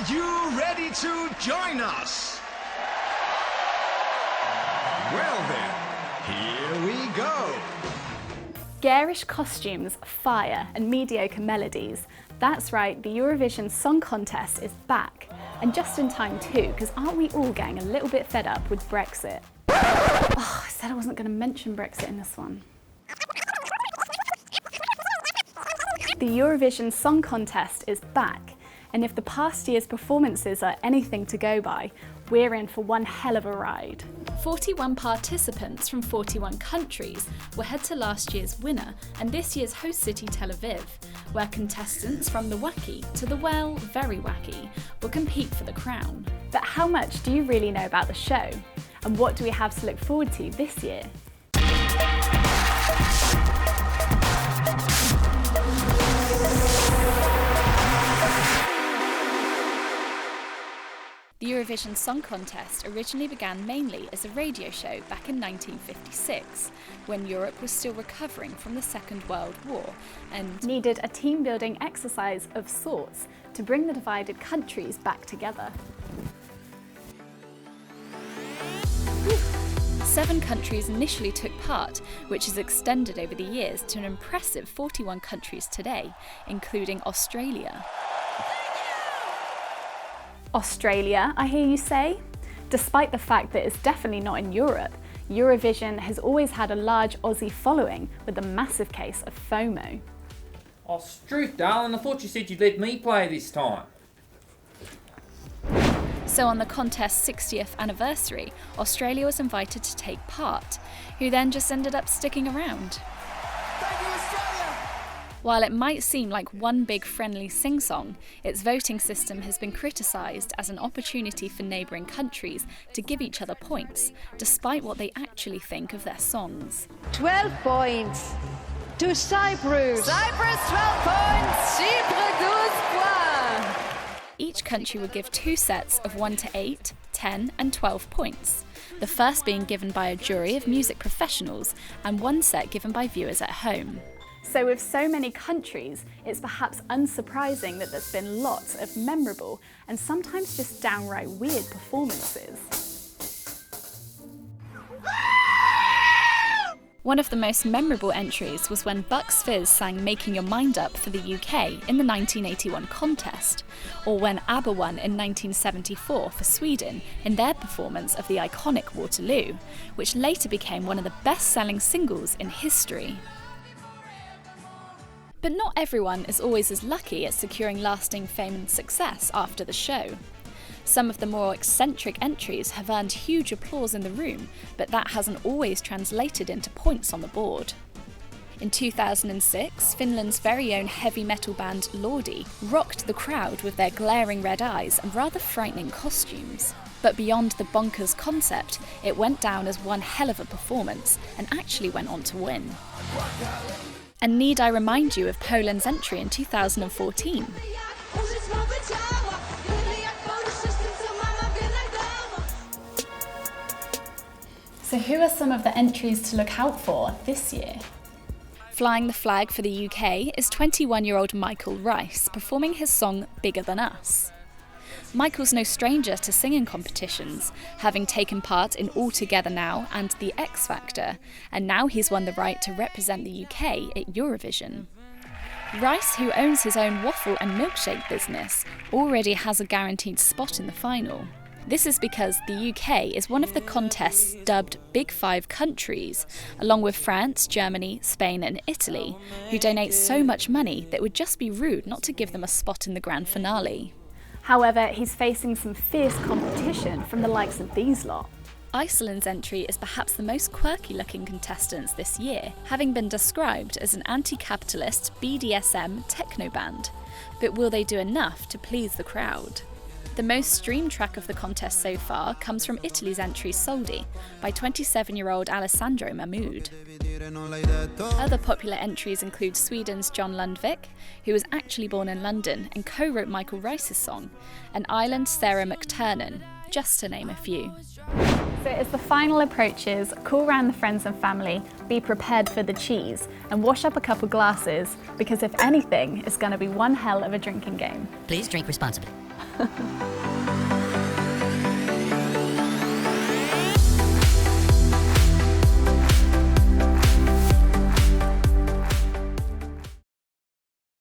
you ready to join us? Well then, here we go. Garish costumes, fire and mediocre melodies. That's right, the Eurovision Song Contest is back. And just in time too, because aren't we all getting a little bit fed up with Brexit? Oh, I said I wasn't going to mention Brexit in this one. The Eurovision Song Contest is back. And if the past year's performances are anything to go by, we're in for one hell of a ride. 41 participants from 41 countries will head to last year's winner and this year's host city Tel Aviv, where contestants from the wacky to the, well, very wacky will compete for the crown. But how much do you really know about the show? And what do we have to look forward to this year? The Eurovision Song Contest originally began mainly as a radio show back in 1956, when Europe was still recovering from the Second World War and needed a team-building exercise of sorts to bring the divided countries back together. 7 countries initially took part, which has extended over the years to an impressive 41 countries today, including Australia. Australia, I hear you say? Despite the fact that it's definitely not in Europe, Eurovision has always had a large Aussie following with a massive case of FOMO. Oh, Struth, darling, I thought you said you'd let me play this time. So on the contest's 60th anniversary, Australia was invited to take part, who then just ended up sticking around. Thank you, Australia. While it might seem like one big friendly sing-song, its voting system has been criticised as an opportunity for neighbouring countries to give each other points, despite what they actually think of their songs. 12 points to Cyprus. Cyprus 12 points, Chypre 12 points. Each country would give 2 sets of 1 to 8, 10 and 12 points, the first being given by a jury of music professionals and 1 set given by viewers at home. So with so many countries, it's perhaps unsurprising that there's been lots of memorable and sometimes just downright weird performances. One of the most memorable entries was when Bucks Fizz sang Making Your Mind Up for the UK in the 1981 contest, or when ABBA won in 1974 for Sweden in their performance of the iconic Waterloo, which later became one of the best-selling singles in history. But not everyone is always as lucky at securing lasting fame and success after the show. Some of the more eccentric entries have earned huge applause in the room, but that hasn't always translated into points on the board. In 2006, Finland's very own heavy metal band Lordi rocked the crowd with their glaring red eyes and rather frightening costumes. But beyond the bonkers concept, it went down as one hell of a performance and actually went on to win. And need I remind you of Poland's entry in 2014? So who are some of the entries to look out for this year? Flying the flag for the UK is 21-year-old Michael Rice, performing his song Bigger Than Us. Michael's no stranger to singing competitions, having taken part in All Together Now and The X Factor, and now he's won the right to represent the UK at Eurovision. Rice, who owns his own waffle and milkshake business, already has a guaranteed spot in the final. This is because the UK is one of the contest's dubbed Big Five countries, along with France, Germany, Spain and Italy, who donate so much money that it would just be rude not to give them a spot in the grand finale. However, he's facing some fierce competition from the likes of these lot. Iceland's entry is perhaps the most quirky-looking contestants this year, having been described as an anti-capitalist BDSM techno band. But will they do enough to please the crowd? The most streamed track of the contest so far comes from Italy's entry Soldi by 27-year-old Alessandro Mahmood. Other popular entries include Sweden's John Lundvik, who was actually born in London and co-wrote Michael Rice's song, and Ireland's Sarah McTernan, just to name a few. So as the final approaches, call round the friends and family, be prepared for the cheese, and wash up a couple glasses, because if anything, it's going to be one hell of a drinking game. Please drink responsibly. points.